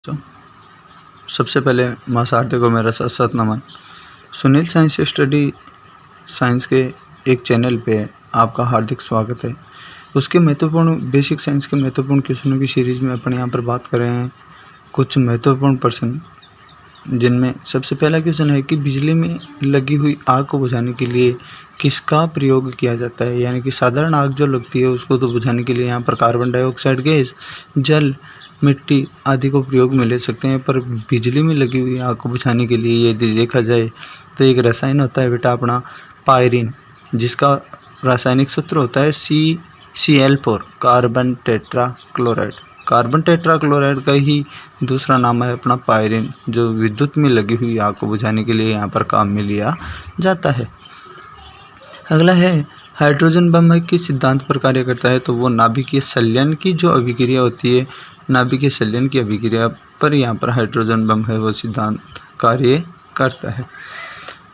तो सबसे पहले माँ शारदे को मेरा सत सत नमन। सुनील साइंस स्टडी साइंस के एक चैनल पे आपका हार्दिक स्वागत है। उसके महत्वपूर्ण बेसिक साइंस के महत्वपूर्ण क्वेश्चनों की सीरीज़ में अपन यहाँ पर बात कर रहे हैं कुछ महत्वपूर्ण प्रश्न, जिनमें सबसे पहला क्वेश्चन है कि बिजली में लगी हुई आग को बुझाने के लिए किसका प्रयोग किया जाता है। यानी कि साधारण आग जो लगती है उसको तो बुझाने के लिए यहाँ पर कार्बन डाइऑक्साइड गैस, जल, मिट्टी आदि को प्रयोग में ले सकते हैं, पर बिजली में लगी हुई आग को बुझाने के लिए यदि देखा जाए तो एक रसायन होता है बेटा अपना पायरीन, जिसका रासायनिक सूत्र होता है CCl4 carbon tetra chloride. Carbon tetra chloride का ही दूसरा नाम है अपना पायरीन, जो विद्युत में लगी हुई आग को बुझाने के लिए यहाँ पर काम में लिया जाता है। अगला है हाइड्रोजन बम किस सिद्धांत पर कार्य करता है। तो वो नाभिकीय संलयन की जो अभिक्रिया होती है, नाभिकीय संलयन की अभिक्रिया पर यहाँ पर हाइड्रोजन बम है वो सिद्धांत कार्य करता है।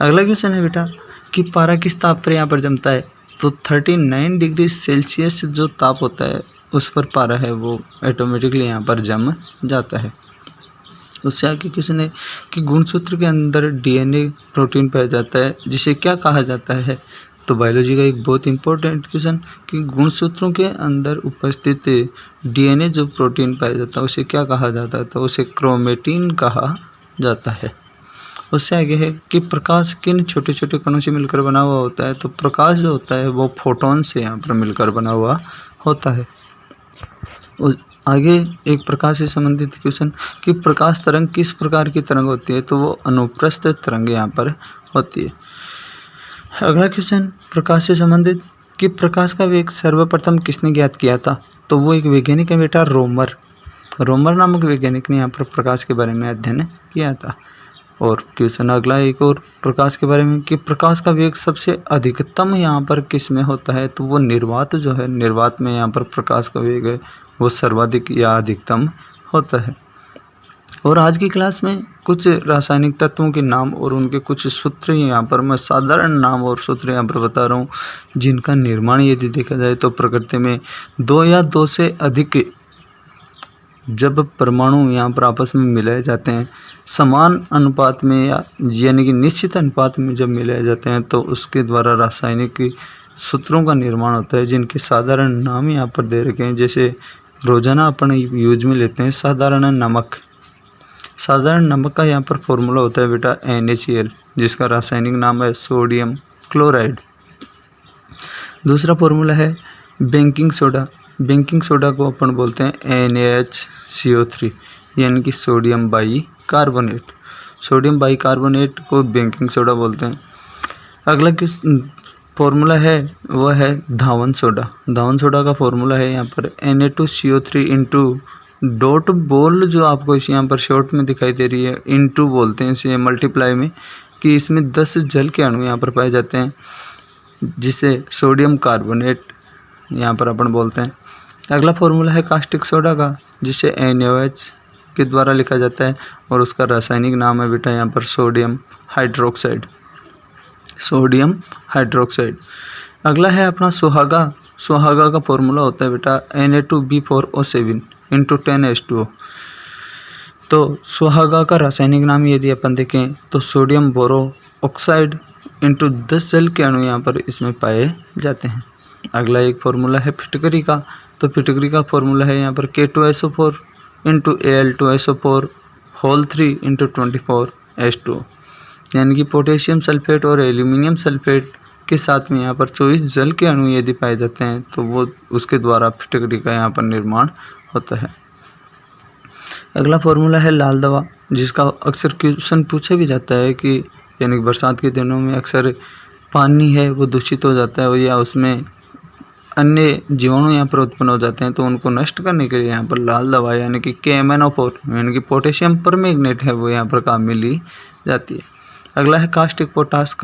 अगला क्वेश्चन है बेटा कि पारा किस ताप पर यहाँ पर जमता है। तो 39 डिग्री सेल्सियस जो ताप होता है उस पर पारा है वो ऑटोमेटिकली यहाँ पर जम जाता है। उससे आगे क्वेश्चन है कि गुणसूत्र के अंदर DNA प्रोटीन पाया जाता है, जिसे क्या कहा जाता है। तो बायोलॉजी का एक बहुत इंपॉर्टेंट क्वेश्चन कि गुणसूत्रों के अंदर उपस्थित DNA जो प्रोटीन पाया जाता है उसे क्या कहा जाता है। तो उसे क्रोमेटिन कहा जाता है। उससे आगे है कि प्रकाश किन छोटे छोटे कणों से मिलकर बना हुआ होता है। तो प्रकाश जो होता है वो फोटोन से यहाँ पर मिलकर बना हुआ होता है। आगे एक प्रकाश से संबंधित क्वेश्चन कि प्रकाश तरंग किस प्रकार की तरंग होती है। तो वो अनुप्रस्थ तरंग यहाँ पर होती है। अगला क्वेश्चन प्रकाश से संबंधित कि प्रकाश का वेग सर्वप्रथम किसने ज्ञात किया था। तो वो एक वैज्ञानिक है बेटा रोमर नामक वैज्ञानिक ने यहाँ पर प्रकाश के बारे में अध्ययन किया था। और क्वेश्चन अगला एक और प्रकाश के बारे में कि प्रकाश का वेग सबसे अधिकतम यहाँ पर किस में होता है। तो वो निर्वात जो है, निर्वात में यहाँ पर प्रकाश का वेग है वो सर्वाधिक या अधिकतम होता है। और आज की क्लास में कुछ रासायनिक तत्वों के नाम और उनके कुछ सूत्र यहाँ पर मैं साधारण नाम और सूत्र यहाँ पर बता रहा हूँ, जिनका निर्माण यदि देखा जाए तो प्रकृति में दो या दो से अधिक जब परमाणु यहाँ पर आपस में मिलाए जाते हैं समान अनुपात में या यानी कि निश्चित अनुपात में जब मिलाए जाते हैं तो उसके द्वारा रासायनिक सूत्रों का निर्माण होता है, जिनके साधारण नाम यहाँ पर दे रखे हैं। जैसे रोजाना अपन यूज में लेते हैं साधारण नमक का यहाँ पर फॉर्मूला होता है बेटा NaCl, जिसका रासायनिक नाम है सोडियम क्लोराइड। दूसरा फॉर्मूला है बेकिंग सोडा को अपन बोलते हैं NaHCO3 यानी कि सोडियम बाइकार्बोनेट को बेकिंग सोडा बोलते हैं। अगला फॉर्मूला है वह है धावन सोडा का फॉर्मूला है यहाँ पर Na2CO3 इंटू डॉट बोल, जो आपको इस यहाँ पर शॉर्ट में दिखाई दे रही है, इंटू बोलते हैं इसे मल्टीप्लाई में, कि इसमें 10 जल के अणु यहाँ पर पाए जाते हैं, जिसे सोडियम कार्बोनेट यहाँ पर अपन बोलते हैं। अगला फॉर्मूला है कास्टिक सोडा का, जिसे NaOH के द्वारा लिखा जाता है और उसका रासायनिक नाम है बेटा यहाँ पर सोडियम हाइड्रोक्साइड। अगला है अपना सुहागा का फॉर्मूला होता है बेटा Na2B4O7 इंटू 10H2O। तो सुहागा का रासायनिक नाम यदि अपन देखें तो सोडियम बोरो ऑक्साइड इंटू 10 जल के अणु यहाँ पर इसमें पाए जाते हैं। अगला एक फॉर्मूला है फिटकरी का, तो फिटकरी का फॉर्मूला है यहाँ पर K2SO4 into Al2SO4 whole 3 into 24H2O, यानी कि पोटेशियम सल्फेट और एल्यूमिनियम सल्फेट के साथ में यहाँ पर 24 जल के अणु यदि पाए जाते हैं तो वो उसके द्वारा फिटकरी का यहाँ पर निर्माण होता है। अगला फॉर्मूला है लाल दवा, जिसका अक्सर क्वेश्चन पूछा भी जाता है कि यानी बरसात के दिनों में अक्सर पानी है वो दूषित हो जाता है या उसमें अन्य जीवाणु यहाँ पर उत्पन्न हो जाते हैं, तो उनको नष्ट करने के लिए यहाँ पर लाल दवा यानी कि KMnO4 यानी कि पोटेशियम परमैंगनेट है वो यहाँ पर काम में ली जाती है। अगला है कास्टिक पोटाश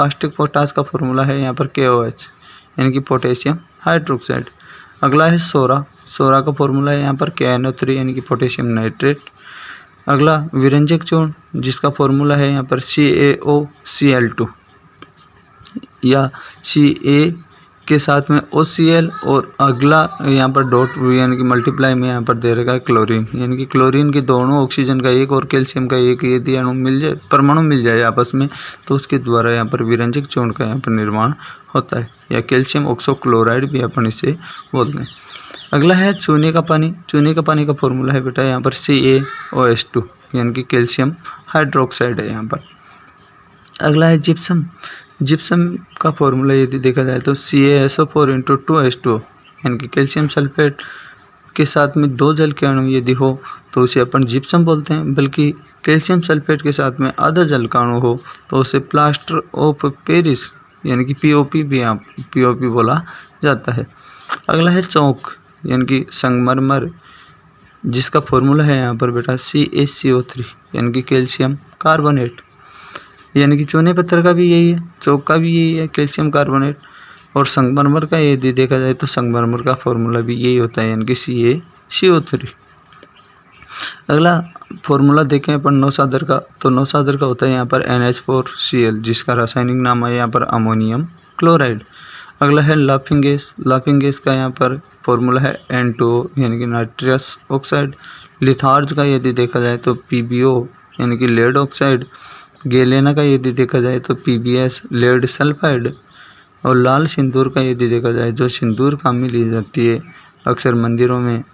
का फॉर्मूला है यहाँ पर KOH यानी कि पोटेशियम हाइड्रोक्साइड। अगला है सोरा का फॉर्मूला है यहाँ पर KNO3 यानी कि पोटेशियम नाइट्रेट। अगला विरंजक चूर्ण, जिसका फॉर्मूला है यहाँ पर CaOCl2 या के साथ में OCl और अगला यहाँ पर डॉट यानी कि मल्टीप्लाई में यहाँ पर दे रखा है क्लोरीन, यानी कि क्लोरीन के दोनों ऑक्सीजन का एक और कैल्शियम का एक यदि अणु मिल जाए, परमाणु मिल जाए आपस में, तो उसके द्वारा यहाँ पर विरंजक चूर्ण का यहाँ पर निर्माण होता है, या कैल्शियम ऑक्सोक्लोराइड भी अपन इसे बोलते हैं। अगला है चूने का पानी। चूने का पानी का फॉर्मूला है बेटा यहाँ पर CaOH2 यानी कि कैल्शियम हाइड्रोक्साइड है यहाँ पर। अगला है जिप्सम। जिप्सम का फॉर्मूला यदि देखा जाए तो CaSO4 × 2H2O यानी कि कैल्शियम सल्फेट के साथ में 2 जल के अणु यदि हो तो उसे अपन जिप्सम बोलते हैं, बल्कि कैल्शियम सल्फेट के साथ में आधा जल का अणु हो तो उसे प्लास्टर ऑफ पेरिस यानी कि POP भी POP बोला जाता है। अगला है चौक यानी कि संगमरमर, जिसका फॉर्मूला है यहाँ पर बेटा CaCO3 यानी कि कैल्शियम कार्बोनेट, यानी कि चूने पत्थर का भी यही है, चौक का भी यही है, कैल्शियम कार्बोनेट। और संगमरमर का यदि देखा जाए तो संगमरमर का फॉर्मूला भी यही होता है यानी कि CaCO3। अगला फॉर्मूला देखें अपन नौसादर का, तो नौसादर का होता है यहाँ पर NH4Cl, जिसका रासायनिक नाम है यहाँ पर अमोनियम क्लोराइड। अगला है लाफिंग गैस। लाफिंग गैस का यहाँ पर फॉर्मूला है N2O यानी कि नाइट्रस ऑक्साइड। लिथार्ज का यदि देखा जाए तो PbO यानी कि लेड ऑक्साइड। गैलेना का यदि देखा जाए तो PbS लेड सल्फाइड। और लाल सिंदूर का यदि देखा जाए, जो सिंदूर काम में ली जाती है अक्सर मंदिरों में,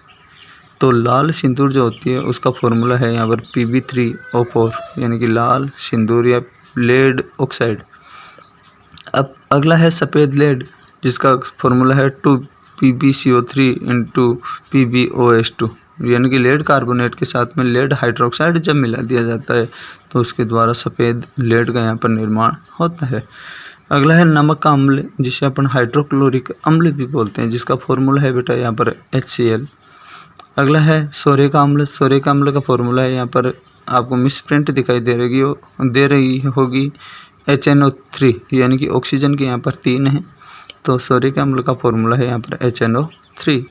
तो लाल सिंदूर जो होती है उसका फॉर्मूला है यहाँ पर Pb3O4 यानी कि लाल सिंदूर या लेड ऑक्साइड। अब अगला है सफ़ेद लेड, जिसका फॉर्मूला है 2PbCO3 × PbOH2 यानी कि लेड कार्बोनेट के साथ में लेड हाइड्रोक्साइड जब मिला दिया जाता है तो उसके द्वारा सफ़ेद लेड का यहाँ पर निर्माण होता है। अगला है नमक का अम्ल, जिसे अपन हाइड्रोक्लोरिक अम्ल भी बोलते हैं, जिसका फॉर्मूला है बेटा यहाँ पर HCl। अगला है सोरे का अम्ल। सोरे का अम्ल का फॉर्मूला है यहाँ पर आपको मिस प्रिंट दिखाई दे रही होगी HNO3 यानी कि ऑक्सीजन के यहाँ पर 3 है, तो सोरे के अम्ल का फॉर्मूला है यहाँ पर HNO3।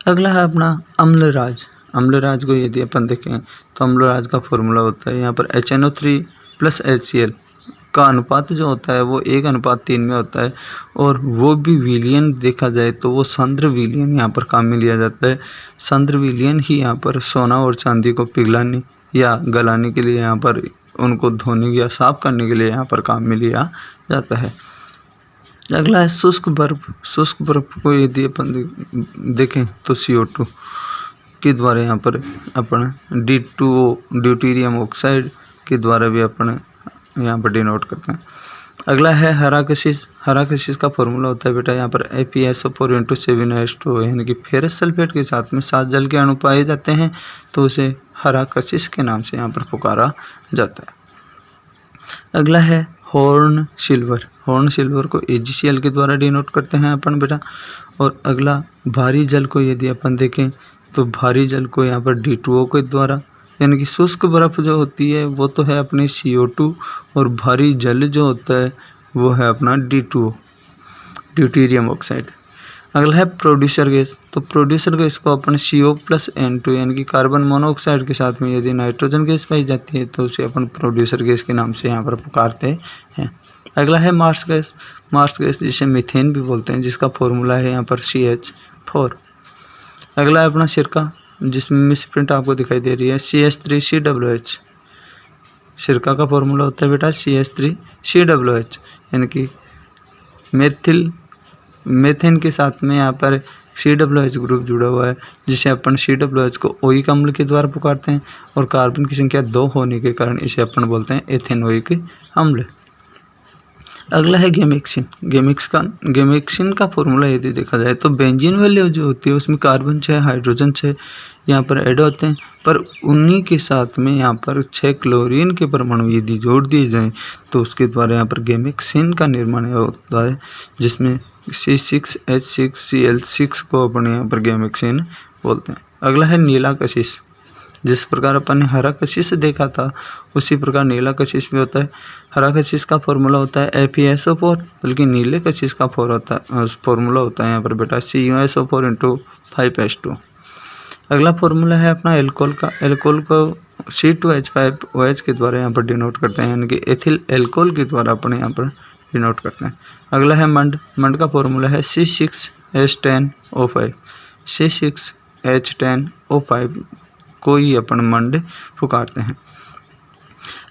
अगला है अपना अम्लराज। अम्लराज को यदि अपन देखें तो अम्लराज का फॉर्मूला होता है यहाँ पर HNO3 + HCl का अनुपात जो होता है वो 1:3 में होता है, और वो भी विलयन देखा जाए तो वो सांद्र विलयन यहाँ पर काम में लिया जाता है। सांद्र विलयन ही यहाँ पर सोना और चांदी को पिघलाने या गलाने के लिए, यहाँ पर उनको धोने या साफ करने के लिए यहाँ पर काम में लिया जाता है। अगला है शुष्क बर्फ। शुष्क बर्फ को यदि अपन देखें तो CO2 के द्वारा यहाँ पर अपन D2O ड्यूटीरियम ऑक्साइड के द्वारा भी अपन यहाँ पर डिनोट करते हैं। अगला है हरा कशिश। हरा कशिश का फॉर्मूला होता है बेटा यहाँ पर FeSO4 × 7H2O यानी कि फेरस सल्फेट के साथ में 7 जल के अणु पाए जाते हैं तो उसे हरा कशिश के नाम से यहाँ पर पुकारा जाता है। अगला है हॉर्न सिल्वर। हॉर्न सिल्वर को AgCl के द्वारा डिनोट करते हैं अपन बेटा। और अगला भारी जल को यदि अपन देखें तो भारी जल को यहाँ पर D2O के द्वारा, यानी कि शुष्क बर्फ़ जो होती है वो तो है अपनी CO2, और भारी जल जो होता है वो है अपना D2O ड्यूटीरियम ऑक्साइड। अगला है प्रोड्यूसर गैस। तो प्रोड्यूसर गैस को अपन CO + N2 यानी कि कार्बन मोनोऑक्साइड के साथ में यदि नाइट्रोजन गैस पाई जाती है तो उसे अपन प्रोड्यूसर गैस के नाम से यहाँ पर पुकारते हैं। अगला है मार्स गैस। मार्स गैस जिसे मीथेन भी बोलते हैं, जिसका फॉर्मूला है यहाँ पर CH4। अगला है अपना सिरका, जिसमें मिस प्रिंट आपको दिखाई दे रही है CH3COOH। सिरका का फॉर्मूला होता है बेटा CH3COOH यानी कि मेथेन के साथ में यहाँ पर COOH ग्रुप जुड़ा हुआ है, जिसे अपन COOH को ओइक अम्ल के द्वारा पुकारते हैं, और कार्बन की संख्या 2 होने के कारण इसे अपन बोलते हैं एथेनोइक अम्ल। अगला है गेमेक्सिन। गेमेक्सिन का फॉर्मूला यदि देखा जाए तो बेंजीन वैल्यू जो होती है उसमें कार्बन 6 हाइड्रोजन 6 यहाँ पर ऐड होते हैं, पर उन्हीं के साथ में यहाँ पर 6 क्लोरीन के परमाणु यदि जोड़ दिए जाएं तो उसके द्वारा यहाँ पर गेमेक्सिन का निर्माण होता है, जिसमें C6H6Cl6 को अपन यहाँ पर गेमेक्सिन बोलते हैं। अगला है नीला कशिश। जिस प्रकार अपन ने हरा कशिश देखा था उसी प्रकार नीला कशिश भी होता है। हरा कशिश का फॉर्मूला होता है FeSO4, बल्कि नीले कशिश का फॉर्मूला होता है यहाँ पर बेटा CuSO4 × 5H2। अगला फॉर्मूला है अपना एल्कोहल का। एल्कोहल को C2H5OH के द्वारा यहाँ पर डिनोट करते हैं, यानी कि एथिल एल्कोहल के द्वारा अपन यहाँ पर डिनोट करते हैं। अगला है मंड। मंड का फॉर्मूला है C6H10O5। C6H10O5 को ही अपन मंड पुकारते हैं।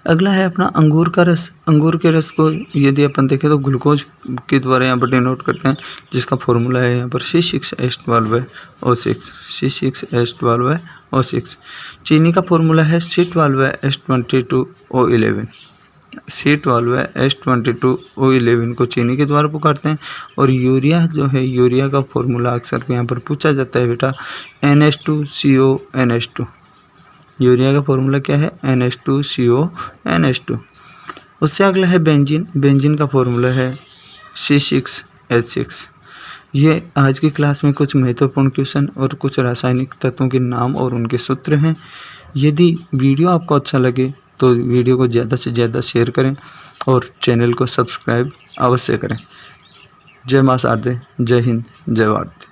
अगला है अपना अंगूर का रस। अंगूर के रस को यदि अपन देखें तो ग्लूकोज के द्वारा यहाँ पर डिनोट करते हैं, जिसका फॉर्मूला है यहाँ पर C6H12O6। C6H12O6। चीनी का फॉर्मूला है C12H22O11। C12H22O11 को चीनी के द्वारा पुकारते हैं। और यूरिया जो है, यूरिया का फॉर्मूला अक्सर यहाँ पर पूछा जाता है बेटा, NH2CONH2। यूरिया का फॉर्मूला क्या है? NH2CONH2। उससे अगला है बेंजीन। बेंजीन का फॉर्मूला है C6H6। ये आज की क्लास में कुछ महत्वपूर्ण क्वेश्चन और कुछ रासायनिक तत्वों के नाम और उनके सूत्र हैं। यदि वीडियो आपको अच्छा लगे तो वीडियो को ज़्यादा से ज़्यादा शेयर करें और चैनल को सब्सक्राइब अवश्य करें। जय मां शारदे, जय हिंद, जय भारत।